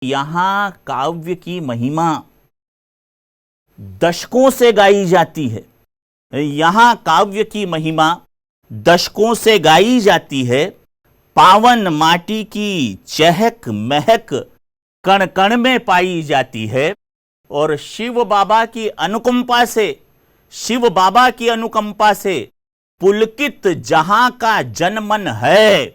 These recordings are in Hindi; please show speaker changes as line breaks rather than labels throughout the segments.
यहाँ काव्य की महिमा दशकों से गाई जाती है। यहाँ काव्य की महिमा दशकों से गाई जाती है। पावन माटी की चहक महक कण कण में पाई जाती है और शिव बाबा की अनुकंपा से पुलकित जहां का जनमन है।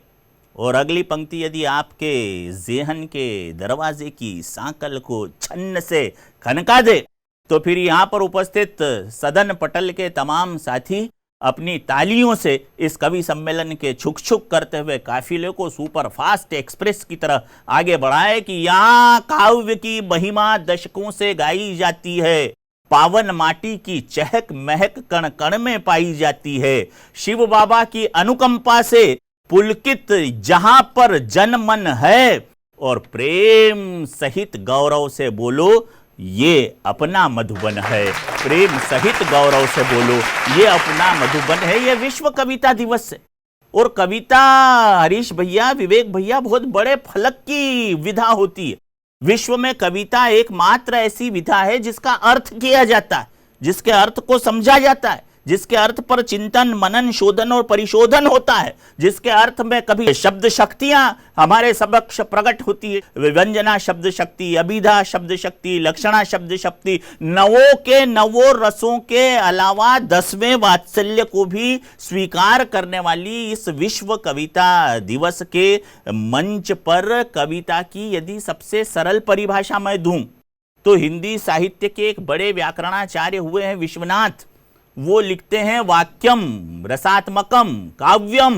और अगली पंक्ति यदि आपके ज़ेहन के दरवाजे की सांकल को छन्न से खनका दे तो फिर यहाँ पर उपस्थित सदन पटल के तमाम साथी अपनी तालियों से इस कवि सम्मेलन के छुक छुक करते हुए काफिले को सुपर फास्ट एक्सप्रेस की तरह आगे बढ़ाए कि यहाँ काव्य की महिमा दशकों से गाई जाती है। पावन माटी की चहक महक कण कण में पाई जाती है। शिव बाबा की अनुकंपा से पुलकित जहां पर जनमन है। और प्रेम सहित गौरव से बोलो ये अपना मधुबन है। प्रेम सहित गौरव से बोलो ये अपना मधुबन है। ये विश्व कविता दिवस है और कविता हरीश भैया, विवेक भैया, बहुत बड़े फलक की विधा होती है। विश्व में कविता एकमात्र ऐसी विधा है जिसका अर्थ किया जाता है, जिसके अर्थ को समझा जाता है, जिसके अर्थ पर चिंतन मनन शोधन और परिशोधन होता है, जिसके अर्थ में कभी शब्द शक्तियां हमारे समक्ष प्रकट होती है। व्यंजना शब्द शक्ति, अभिधा शब्द शक्ति, लक्षणा शब्द शक्ति, नवों के नवों रसों के अलावा 10वें वात्सल्य को भी स्वीकार करने वाली इस विश्व कविता दिवस के मंच पर कविता की यदि सबसे सरल परिभाषा मैं दूं तो हिंदी साहित्य के एक बड़े व्याकरणाचार्य हुए हैं विश्वनाथ। वो लिखते हैं वाक्यम रसात्मकम काव्यम।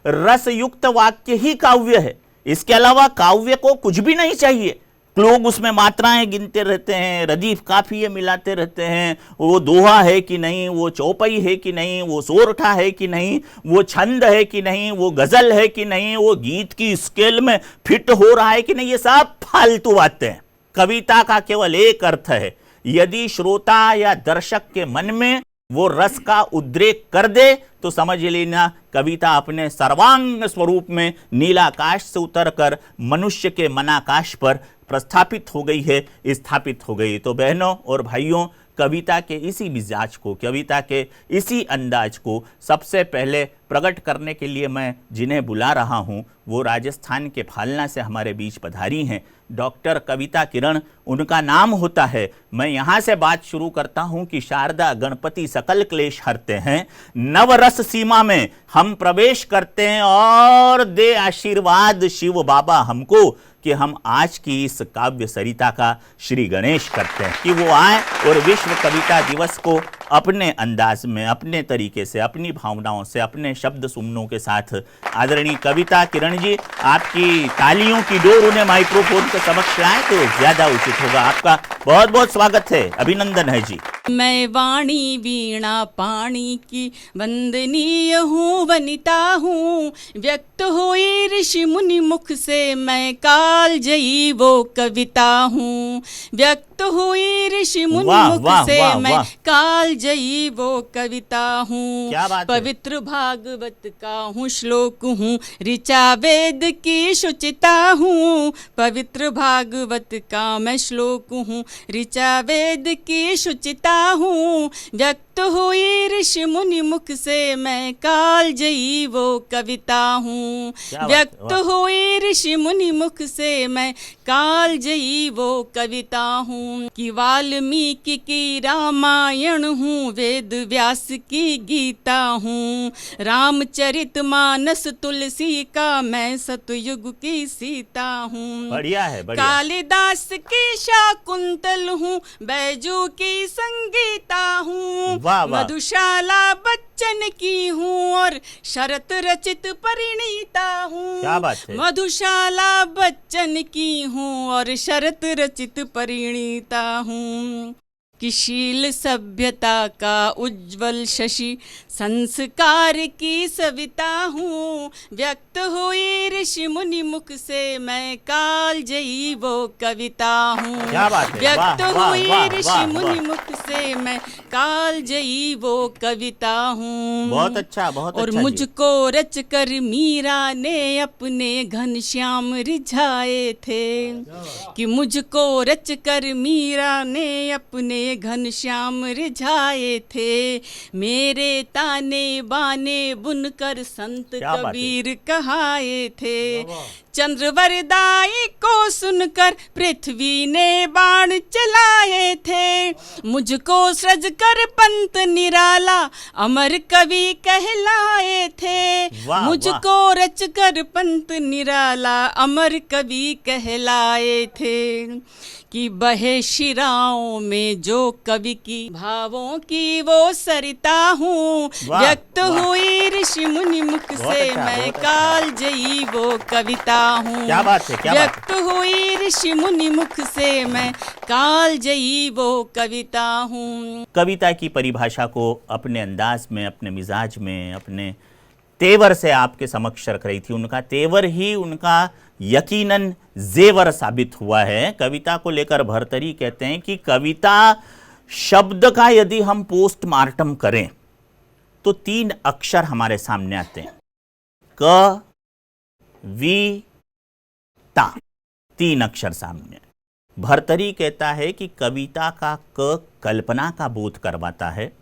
रसयुक्त वाक्य ही काव्य है। इसके अलावा काव्य को कुछ भी नहीं चाहिए। लोग उसमें मात्राएं गिनते रहते हैं, रदीफ काफिये मिलाते रहते हैं, वो दोहा है कि नहीं, वो चौपाई है कि नहीं, वो सोरठा है कि नहीं, वो छंद है कि नहीं, वो गजल है कि नहीं, वो गीत की स्केल में फिट हो रहा है कि नहीं, ये सब फालतू बातें हैं। कविता का केवल एक अर्थ है, यदि श्रोता या दर्शक के मन में वो रस का उद्रेक कर दे तो समझ लेना कविता अपने सर्वांग स्वरूप में नीलाकाश से उतरकर मनुष्य के मनाकाश पर प्रस्थापित हो गई है, स्थापित हो गई। तो बहनों और भाइयों, कविता के इसी मिजाज को, कविता के इसी अंदाज को सबसे पहले प्रकट करने के लिए मैं जिन्हें बुला रहा हूं वो राजस्थान के फालना से हमारे बीच पधारी हैं डॉक्टर कविता किरण, उनका नाम होता है। मैं यहाँ से बात शुरू करता हूँ कि शारदा गणपति सकल क्लेश हरते हैं, नवरस सीमा में हम प्रवेश करते हैं और दे आशीर्वाद शिव बाबा हमको कि हम आज की इस काव्य सरिता का श्री गणेश करते हैं कि वो आए और विश्व कविता दिवस को अपने अंदाज में, अपने तरीके से, अपनी भावनाओं से, अपने शब्द सुमनों के साथ आदरणीय कविता किरण जी, आपकी तालियों की डोर उन्हें माइक्रोफोन के समक्ष आए तो ज्यादा उचित होगा। आपका बहुत बहुत स्वागत है, अभिनंदन है जी।
मैं वाणी वीणा पाणी की वंदनीय हूँ, वनिता हूँ, व्यक्त हुई ऋषि मुनि मुख से मैं कालजयी वो कविता हूँ। व्यक्त हुई ऋषि मुनि मुख से मैं कालजयी वो कविता हूँ। पवित्र भागवत का हूँ श्लोक हूँ, ऋचा वेद की शुचिता हूँ। पवित्र भागवत का मैं श्लोक हूँ, ऋचा वेद की शुचिता हूँ। व्यक्त हुई ऋषि मुनि मुख से मैं कालजयी वो कविता हूँ। व्यक्त हुई ऋषि मुनि मुख से मैं कालजयी वो कविता हूँ। कि वाल्मीकि की रामायण हूँ, वेद व्यास की गीता हूँ। रामचरित मानस तुलसी का मैं सतयुग की सीता हूँ।
बढ़िया है, बढ़िया।
कालिदास की शाकुंतल हूँ, बैजू की संगीता हूँ। मधुशाला बच्चन की हूँ और शरत रचित परिणीता हूँ।
क्या बात है।
मधुशाला बच्चन की हूँ और शरत रचित परिणीता हूँ। कि शील सभ्यता का उज्जवल शशि संस्कार की सविता हूँ। व्यक्त हुई ऋषि मुनि मुख से मैं कालजयी वो कविता हूँ। व्यक्त हुई ऋषि मुनि मुख से मैं काल जयी वो कविता हूँ।
बहुत अच्छा, बहुत
और
अच्छा जी।
मुझको रच कर मीरा ने अपने घनश्याम रिझाए थे, कि मुझको रच कर मीरा ने अपने घनश्याम रिझाए थे। मेरे ताने बाने बुनकर संत
क्या बात है।
कबीर कहाए थे। चंद्रवरदाई को सुनकर पृथ्वी ने बाण चलाए थे। मुझको सृज कर पंत निराला अमर कवि कहलाए थे।
वाह,
मुझको रच कर पंत निराला अमर कवि कहलाए थे। कि बहे शिराओं में जो कवि की भावों की वो सरिता हूँ।
वाह,
व्यक्त
वाह।
हुई ऋषि मुनि मुख
बहुत
से
अच्छा,
मैं
बहुत अच्छा।
काल जयी वो कविता हूँ।
क्या बात है, क्या बात है।
व्यक्त हुई ऋषि मुनि मुख से मैं काल जयी वो कविता हूँ।
कविता की परिभाषा को अपने अंदाज में, अपने मिजाज में, अपने तेवर से आपके समक्ष रख रही थी। उनका तेवर ही उनका यकीनन जेवर साबित हुआ है। कविता को लेकर भर्तरी कहते हैं कि कविता शब्द का यदि हम पोस्टमार्टम करें तो 3 अक्षर हमारे सामने आते हैं, क वि ता, 3 अक्षर सामने। भर्तरी कहता है कि कविता का क कल्पना का बोध करवाता है,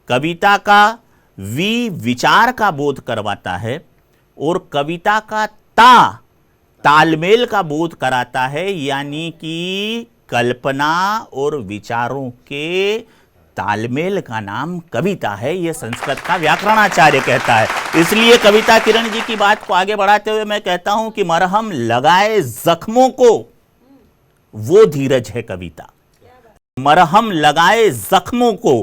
कविता का वि विचार का बोध करवाता है, और कविता का ता तालमेल का बोध कराता है। यानी कि कल्पना और विचारों के तालमेल का नाम कविता है, यह संस्कृत का व्याकरणाचार्य कहता है। इसलिए कविता किरण जी की बात को आगे बढ़ाते हुए मैं कहता हूं कि मरहम लगाए जख्मों को वो धीरज है कविता। मरहम लगाए जख्मों को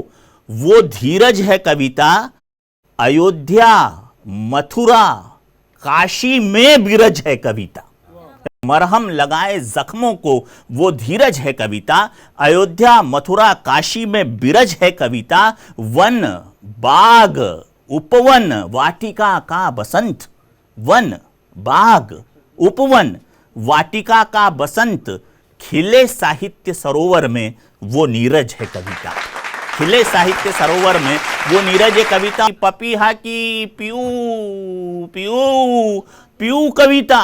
वो धीरज है कविता। अयोध्या मथुरा काशी में बिरज है कविता। मरहम लगाए जख्मों को वो धीरज है कविता। अयोध्या मथुरा काशी में बिरज है कविता। वन बाग उपवन वाटिका का बसंत, वन बाग उपवन वाटिका का बसंत, खिले साहित्य सरोवर में वो नीरज है कविता। खिले साहित्य सरोवर में वो नीरज है कविता। पपीहा की प्यू प्यू प्यू कविता,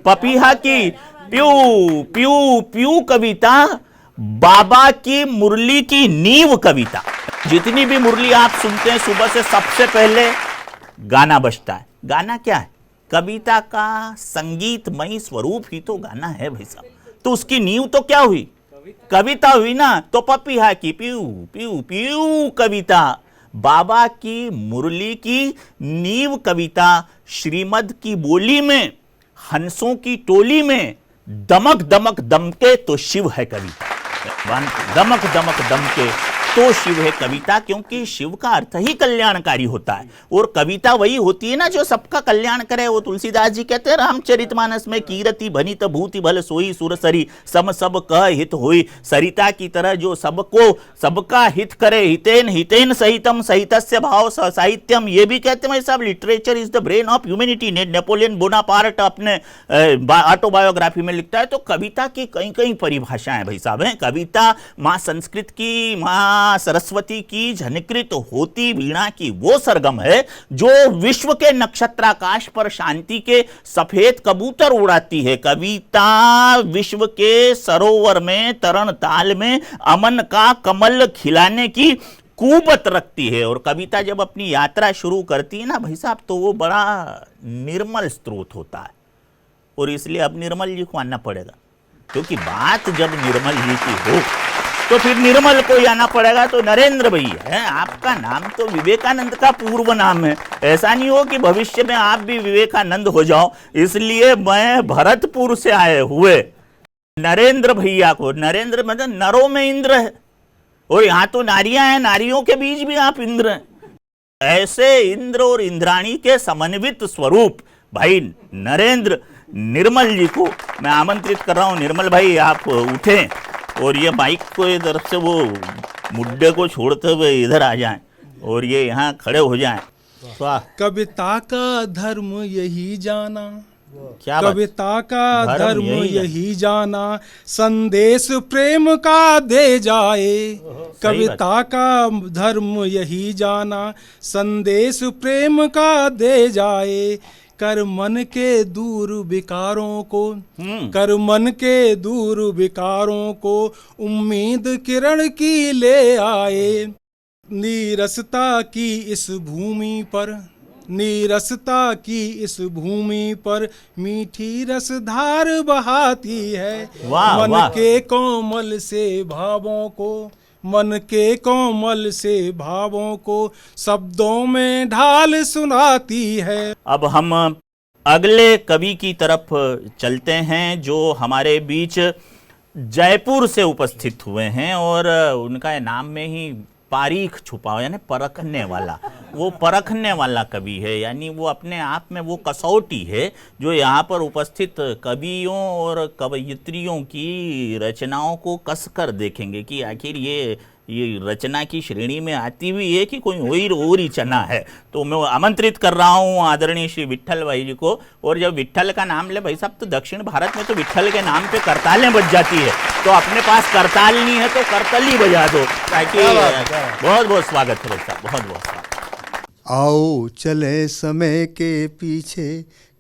पपीहा की प्यू प्यू प्यू कविता, बाबा की मुरली की नींव कविता। जितनी भी मुरली आप सुनते हैं सुबह से सबसे पहले गाना बजता है। गाना क्या है? कविता का संगीतमयी स्वरूप ही तो गाना है भाई साहब। तो उसकी नींव तो क्या हुई? कविता हुई ना। तो पपीहा की प्यू प्यू प्यू कविता, बाबा की मुरली की नींव कविता, श्रीमद की बोली में हंसों की टोली में दमक दमक दमके तो शिव है कविता। दमक दमक दमके तो शिव है कविता, क्योंकि शिव का अर्थ ही कल्याणकारी होता है। और कविता वही होती है ना जो सबका कल्याण करे। वो तुलसीदास जी कहते हैं रामचरितमानस में, कीरति भनित भूति भल सोई सुरसरी, सम सब कह हित होई। सरिता की तरह जो सबको सबका हित करे, हितेन हितेन सहितम सहितस्य भाव साहित्यम। ये भी कहते हैं साहब literature is the brain of humanity. Napoleon Bonaparte अपने ऑटोबायोग्राफी में लिखता है। तो कविता की कई कई परिभाषाएं भाई साहब हैं। कविता माँ संस्कृत की, माँ सरस्वती की झनकृत होती वीणा की वो सरगम है जो विश्व के नक्षत्राकाश पर शांति के सफेद कबूतर उड़ाती है। कविता विश्व के सरोवर में तरण ताल में अमन का कमल खिलाने की कुवत रखती है। और कविता जब अपनी यात्रा शुरू करती है ना भाई साहब, तो वो बड़ा निर्मल स्रोत होता है। और इसलिए अब निर्मल जी को आना पड़ेगा, क्योंकि बात जब निर्मल जी की हो तो फिर निर्मल को ही आना पड़ेगा। तो नरेंद्र भैया है आपका नाम, तो विवेकानंद का पूर्व नाम है। ऐसा नहीं हो कि भविष्य में आप भी विवेकानंद हो जाओ। इसलिए मैं भरतपुर से आए हुए नरेंद्र भैया को, नरेंद्र मतलब नरों में इंद्र है, और यहाँ तो नारियां हैं, नारियों के बीच भी आप इंद्र हैं। ऐसे इंद्र और इंद्राणी के समन्वित स्वरूप भाई नरेंद्र निर्मल जी को मैं आमंत्रित कर रहा हूँ। निर्मल भाई आप उठें और ये बाइक को इधर से वो मुड्डे को छोड़ते हुए इधर आ जाएं और ये यहाँ खड़े हो जाएं।
कविता का धर्म यही जाना,
क्या बात।
कविता का
धर्म
धर्म
यही है।
यही जाना, संदेश प्रेम का दे जाए। कविता का धर्म यही जाना, संदेश प्रेम का दे जाए। कर मन के दूर विकारों को, कर मन के दूर विकारों को, उम्मीद किरण की ले आए। नीरसता की इस भूमि पर, नीरसता की इस भूमि पर मीठी रसधार बहाती है।
वाह,
मन
वाह।
के कोमल से भावों को, मन के कोमल से भावों को शब्दों में ढाल सुनाती है।
अब हम अगले कवि की तरफ चलते हैं जो हमारे बीच जयपुर से उपस्थित हुए हैं और उनका नाम में ही पारीख छुपा हुआ, यानी परखने वाला। वो परखने वाला कवि है, यानी वो अपने आप में वो कसौटी है जो यहाँ पर उपस्थित कवियों और कवयित्रियों की रचनाओं को कसकर देखेंगे कि आखिर ये रचना की श्रेणी में आती हुई है कि कोई और ही चना है। तो मैं आमंत्रित कर रहा हूँ आदरणीय श्री विट्ठल भाई जी को। और जब विट्ठल का नाम ले भाई साहब, तो दक्षिण भारत में तो विट्ठल के नाम पे करतालें बज जाती है, तो अपने पास करताल नहीं है तो करतल ही बजा दो, ताकि बहुत बहुत स्वागत है भाई साहब, बहुत बहुत स्वागत।
आओ चले समय के पीछे,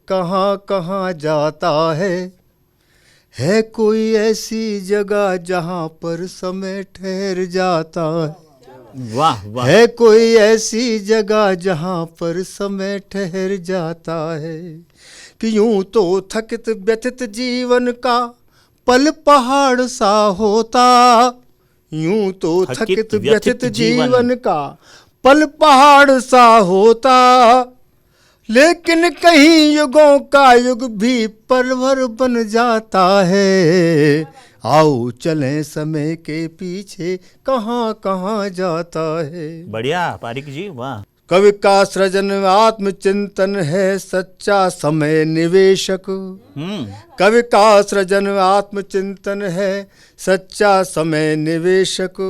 कहाँ कहाँ जाता है कोई ऐसी जगह जहाँ पर समय ठहर जाता है।
वाह वाह।
है कोई ऐसी जगह जहाँ पर समय ठहर जाता है, कि यूं तो थकित व्यथित जीवन का पल पहाड़ सा होता। यूं तो थकित व्यथित जीवन का पल पहाड़ सा होता, लेकिन कहीं युगों का युग भी परवर बन जाता है। आओ चलें समय के पीछे, कहाँ कहाँ जाता है।
बढ़िया पारिक जी, वाह।
कवि का सृजन आत्मचिंतन है, सच्चा समय निवेशक। कवि का सृजन आत्मचिंतन है, सच्चा समय निवेशक।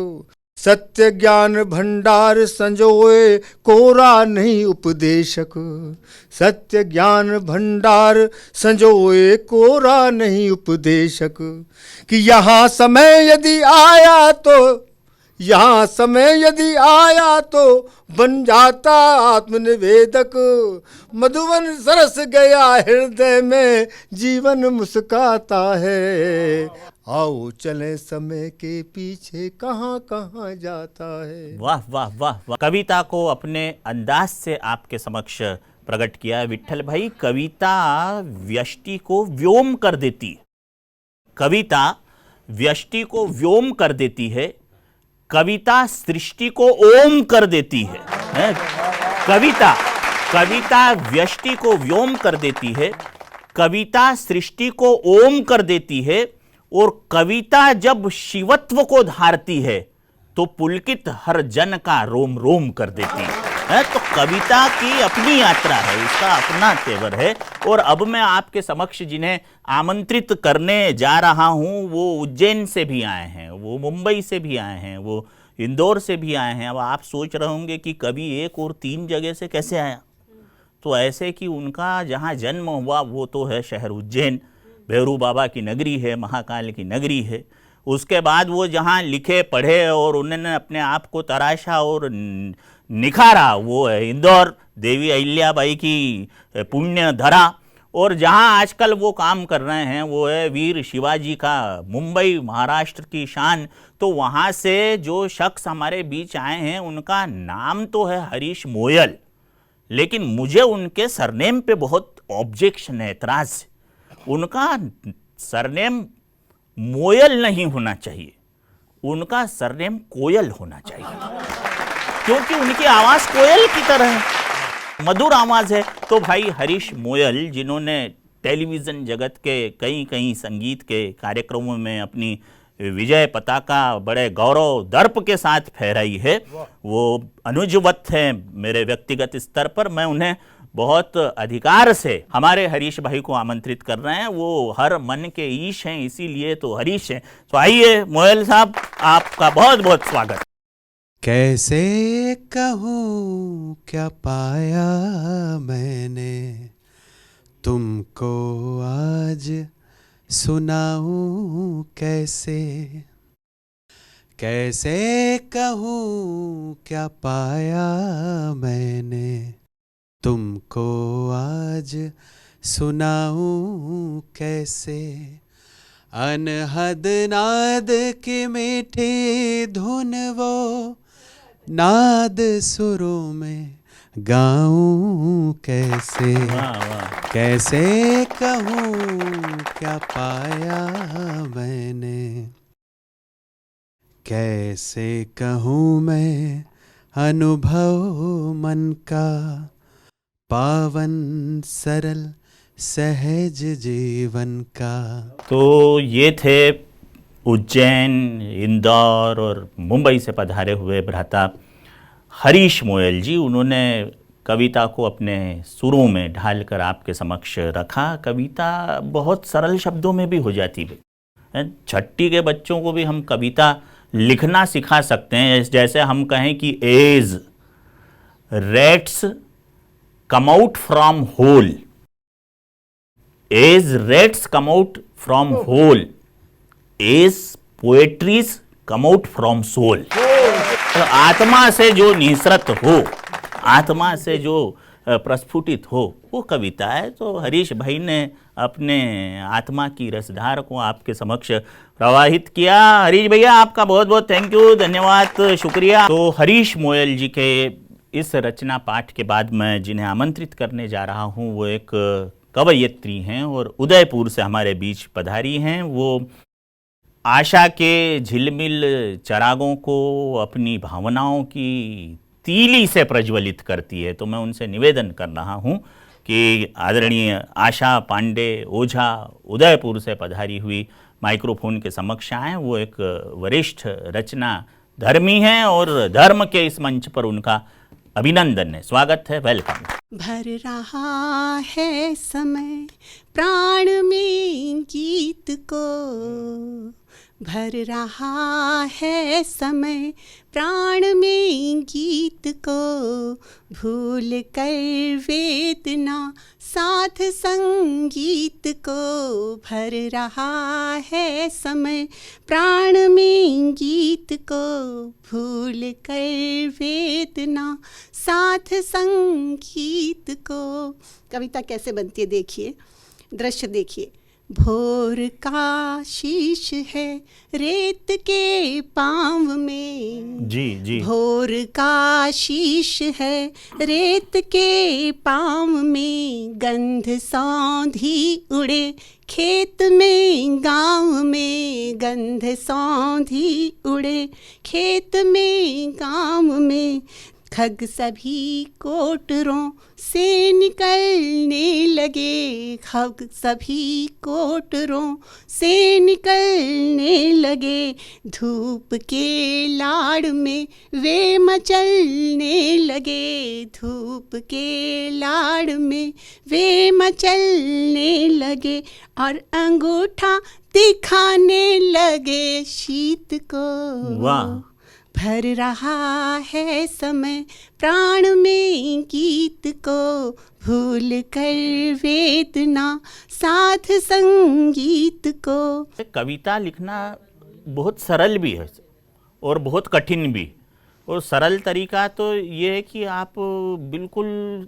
सत्य ज्ञान भंडार संजोए, कोरा नहीं उपदेशक। सत्य ज्ञान भंडार संजोए, कोरा नहीं उपदेशक। कि यहाँ समय यदि आया तो, यहाँ समय यदि आया तो बन जाता आत्मनिवेदक। मधुवन सरस गया हृदय में, जीवन मुस्काता है। आओ चले समय के पीछे, कहाँ कहाँ जाता है।
वाह वाह वाह वाह। कविता को अपने अंदाज से आपके समक्ष प्रकट किया है विट्ठल भाई। कविता व्यष्टि को व्योम कर देती है, कविता व्यष्टि को व्योम कर देती है, कविता सृष्टि को ओम कर देती है। कविता व्यष्टि को व्योम कर देती है, कविता सृष्टि को ओम कर देती है, और कविता जब शिवत्व को धारती है तो पुलकित हर जन का रोम रोम कर देती है। तो कविता की अपनी यात्रा है, उसका अपना तेवर है। और अब मैं आपके समक्ष जिन्हें आमंत्रित करने जा रहा हूं वो उज्जैन से भी आए हैं, वो मुंबई से भी आए हैं, वो इंदौर से भी आए हैं। अब आप सोच रहे होंगे कि कवि एक और तीन जगह से कैसे आया, तो ऐसे कि उनका जहां जन्म हुआ वो तो है शहर उज्जैन, भैरू बाबा की नगरी है, महाकाल की नगरी है। उसके बाद वो जहाँ लिखे पढ़े और उन्होंने अपने आप को तराशा और निखारा वो है इंदौर, देवी अहिल्याबाई की पुण्य धरा। और जहाँ आजकल वो काम कर रहे हैं वो है वीर शिवाजी का मुंबई, महाराष्ट्र की शान। तो वहाँ से जो शख्स हमारे बीच आए हैं उनका नाम तो है हरीश मोयल, लेकिन मुझे उनके सरनेम पे बहुत ऑब्जेक्शन है, एतराज है। उनका सरनेम मोयल नहीं होना चाहिए, उनका सरनेम कोयल होना चाहिए, क्योंकि उनकी आवाज़ कोयल की तरह है, मधुर आवाज़ है। तो भाई हरीश मोयल, जिन्होंने टेलीविज़न जगत के कई संगीत के कार्यक्रमों में अपनी विजय पताका बड़े गौरव दर्प के साथ फहराई है, वो अनुजवत हैं मेरे व्यक्तिगत स्तर पर। मैं उन्हें बहुत अधिकार से हमारे हरीश भाई को आमंत्रित कर रहे हैं। वो हर मन के ईश हैं, इसीलिए तो हरीश हैं। तो आइए मोयल साहब, आपका बहुत बहुत स्वागत।
कैसे कहूँ क्या पाया मैंने तुमको आज सुनाऊं कैसे, कैसे कहूँ क्या पाया मैंने, तुमको आज सुनाऊं कैसे। अनहद नाद की मीठी धुन वो नाद सुरों में गाऊं कैसे, कैसे कहूँ क्या पाया मैंने, कैसे कहूँ मैं अनुभव मन का, पावन सरल सहज जीवन का।
तो ये थे उज्जैन, इंदौर और मुंबई से पधारे हुए भ्राता हरीश मोयल जी। उन्होंने कविता को अपने सुरों में ढालकर आपके समक्ष रखा। कविता बहुत सरल शब्दों में भी हो जाती है। छठी के बच्चों को भी हम कविता लिखना सिखा सकते हैं। जैसे हम कहें कि as rats come out from hole, as rats come out from hole, as poetries come out from soul. तो आत्मा से जो निसृत हो, आत्मा से जो प्रस्फुटित हो, वो कविता है। तो हरीश भाई ने अपने आत्मा की रसधार को आपके समक्ष प्रवाहित किया। हरीश भैया आपका बहुत बहुत थैंक यू, धन्यवाद, शुक्रिया। तो हरीश मोयल जी के इस रचना पाठ के बाद मैं जिन्हें आमंत्रित करने जा रहा हूँ वो एक कवयित्री हैं और उदयपुर से हमारे बीच पधारी हैं। वो आशा के झिलमिल चरागों को अपनी भावनाओं की तीली से प्रज्वलित करती है। तो मैं उनसे निवेदन कर रहा हूँ कि आदरणीय आशा पांडे ओझा उदयपुर से पधारी हुई माइक्रोफोन के समक्ष आएँ। वो एक वरिष्ठ रचना धर्मी हैं और धर्म के इस मंच पर उनका अभिनंदन है, स्वागत है, वेलकम।
भर रहा है समय प्राण में गीत को, भर रहा है समय प्राण में गीत को, भूल कर वेदना साथ संगीत को, भर रहा है समय प्राण में गीत को, भूल कर वेदना साथ संगीत को। कविता कैसे बनती है देखिए, दृश्य देखिए। भोर का शीश है रेत के पाँव में,
जी जी,
भोर का शीश है रेत के पाँव में, गंध सौंधी उड़े खेत में गाँव में, गंध सौंधी उड़े खेत में गाँव में, खग सभी कोटरों से निकलने लगे, खग सभी कोटरों से निकलने लगे, धूप के लाड़ में वे मचलने लगे, धूप के लाड़ में वे मचलने लगे, और अंगूठा दिखाने लगे शीत को।
वाह।
भर रहा है समय प्राण में गीत को, भूल कर वेदना साथ संगीत को।
कविता लिखना बहुत सरल भी है और बहुत कठिन भी। और सरल तरीका तो ये है कि आप बिल्कुल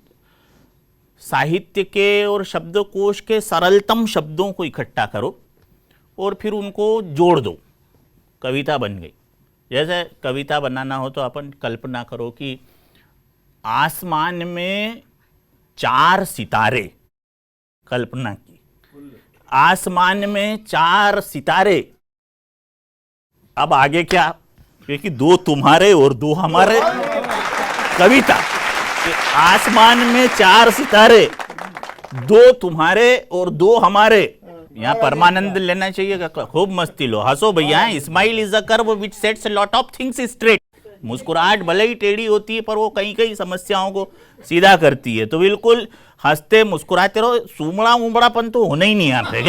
साहित्य के और शब्दकोश के सरलतम शब्दों को इकट्ठा करो और फिर उनको जोड़ दो, कविता बन गई। जैसे कविता बनाना हो तो अपन कल्पना करो कि आसमान में 4 सितारे, कल्पना की आसमान में 4 सितारे। अब आगे क्या, क्योंकि 2 तुम्हारे और 2 हमारे, कविता आसमान में 4 सितारे, 2 तुम्हारे और 2 हमारे। यहाँ परमानंद लेना चाहिए, खूब मस्ती लो, हंसो भैया। Smile is a curve which sets lot of things straight. मुस्कुराहट भले ही टेढ़ी होती है पर वो कई कई समस्याओं को सीधा करती है। तो बिल्कुल हंसते मुस्कुराते रहो। सूमड़ा उमड़ापन तो होना ही नहीं यहाँ पे।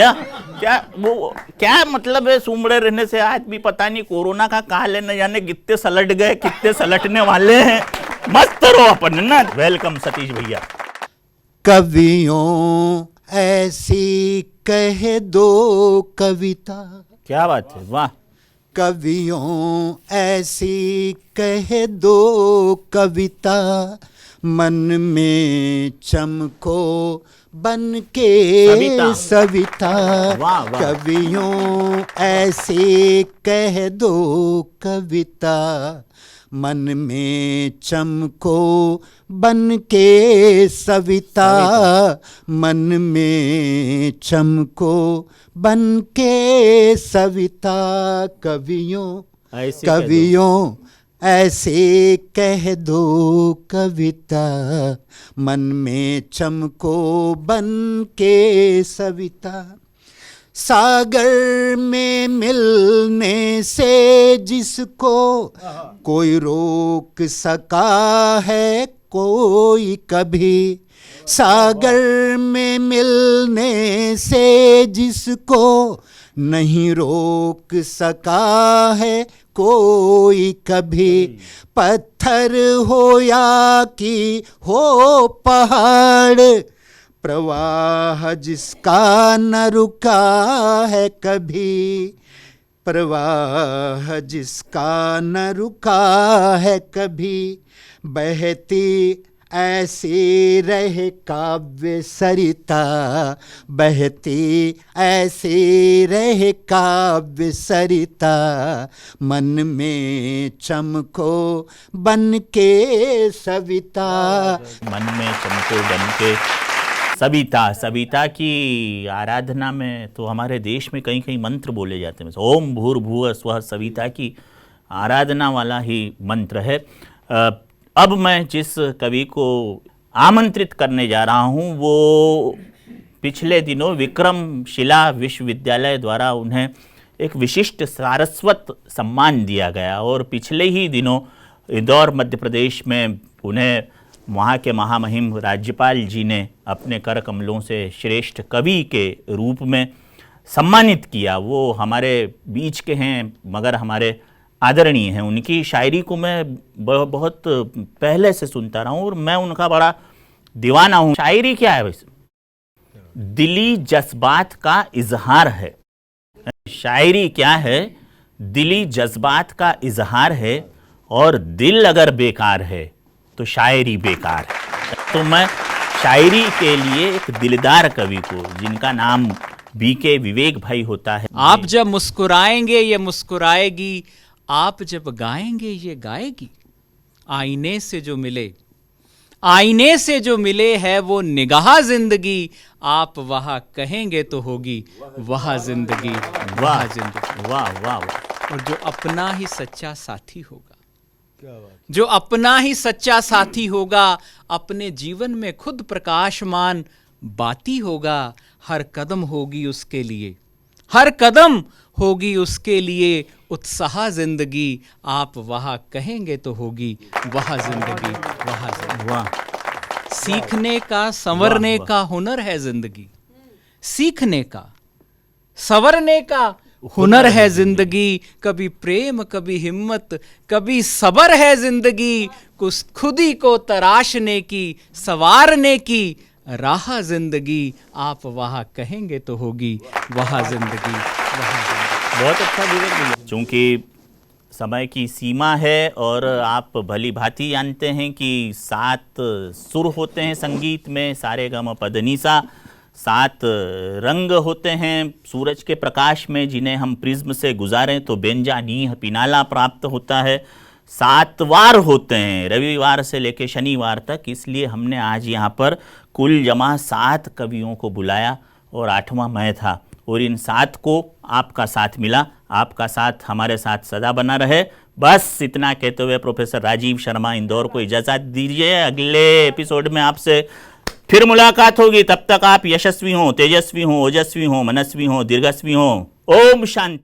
क्या मतलब है सूमड़े रहने से? आज भी पता नहीं कोरोना का काल है, न जाने कितने सलट गए, कितने सलटने वाले हैं। मस्त रहो अपन ना। वेलकम सतीश भैया।
कवियों ऐसी कह दो कविता,
क्या बात है, वाह।
कवियों ऐसी कह दो कविता, मन में चमको बन के
सविता।
सविता।
वाह, वाह।
कवियों ऐसी कह दो कविता, मन में चमको बन के सविता, मन में चमको बन के सविता। कवियों
ऐसे कह दो।
कवियों ऐसे कह दो कविता, मन में चमको बन के सविता। सागर में मिलने से जिसको कोई रोक सका है कोई कभी, सागर में मिलने से जिसको नहीं रोक सका है कोई कभी। पत्थर हो या कि हो पहाड़, प्रवाह जिसका न रुका है कभी, प्रवाह जिसका न रुका है कभी। बहती ऐसी रहे काव्य सरिता, बहती ऐसी रहे काव्य सरिता, मन में चमको बन के सविता।
मन में चमको बन के सविता। सविता की आराधना में तो हमारे देश में कई कई मंत्र बोले जाते हैं। ओम भूर्भुवः स्वः सविता की आराधना वाला ही मंत्र है। अब मैं जिस कवि को आमंत्रित करने जा रहा हूँ वो पिछले दिनों विक्रमशिला विश्वविद्यालय द्वारा उन्हें एक विशिष्ट सारस्वत सम्मान दिया गया, और पिछले ही दिनों इंदौर मध्य प्रदेश में उन्हें वहाँ के महामहिम राज्यपाल जी ने अपने कर कमलों से श्रेष्ठ कवि के रूप में सम्मानित किया। वो हमारे बीच के हैं मगर हमारे आदरणीय हैं। उनकी शायरी को मैं बहुत पहले से सुनता रहा हूँ और मैं उनका बड़ा दीवाना हूँ। शायरी क्या है वैसे? दिली जज्बात का इजहार है। शायरी क्या है? दिली जज्बात का इजहार है, और दिल अगर बेकार है तो शायरी बेकार है। तो मैं शायरी के लिए एक दिलदार कवि को, जिनका नाम बीके विवेक भाई होता है।
आप जब मुस्कुराएंगे ये मुस्कुराएगी, आप जब गाएंगे ये गाएगी। आईने से जो मिले, आईने से जो मिले है वो निगाह जिंदगी, आप वहाँ कहेंगे तो होगी वह जिंदगी, वह जिंदगी।
वाह वाह वाह।
और जो अपना ही सच्चा साथी होगा, जो अपना ही सच्चा साथी होगा, अपने जीवन में खुद प्रकाशमान बाती होगा। हर कदम होगी उसके लिए, हर कदम होगी उसके लिए उत्साह जिंदगी, आप वहाँ कहेंगे तो होगी वह जिंदगी, वह जिंदगी।
वाह।
सीखने का संवरने का हुनर है जिंदगी, सीखने का संवरने का हुनर है जिंदगी। कभी प्रेम, कभी हिम्मत, कभी सबर है जिंदगी। कुछ खुदी को तराशने की, संवारने की राह जिंदगी, आप वहाँ कहेंगे तो होगी वह जिंदगी, वह जिंदगी।
बहुत अच्छा विवेक भैया। चूँकि समय की सीमा है और आप भली भांति जानते हैं कि 7 सुर होते हैं संगीत में, सारे गम पदनीसा। 7 रंग होते हैं सूरज के प्रकाश में, जिन्हें हम प्रिज्म से गुजारें तो बेंजा नीह पिनाला प्राप्त होता है। 7 वार होते हैं रविवार से लेकर शनिवार तक, इसलिए हमने आज यहाँ पर कुल जमा 7 कवियों को बुलाया और 8वां मैं था, और इन 7 को आपका साथ मिला। आपका साथ हमारे साथ सदा बना रहे। बस इतना कहते हुए प्रोफेसर राजीव शर्मा इंदौर को इजाज़त दीजिए। अगले एपिसोड में आपसे फिर मुलाकात होगी। तब तक आप यशस्वी हों, तेजस्वी हों, ओजस्वी हों, मनस्वी हों, दीर्घस्वी हों। ओम शांति।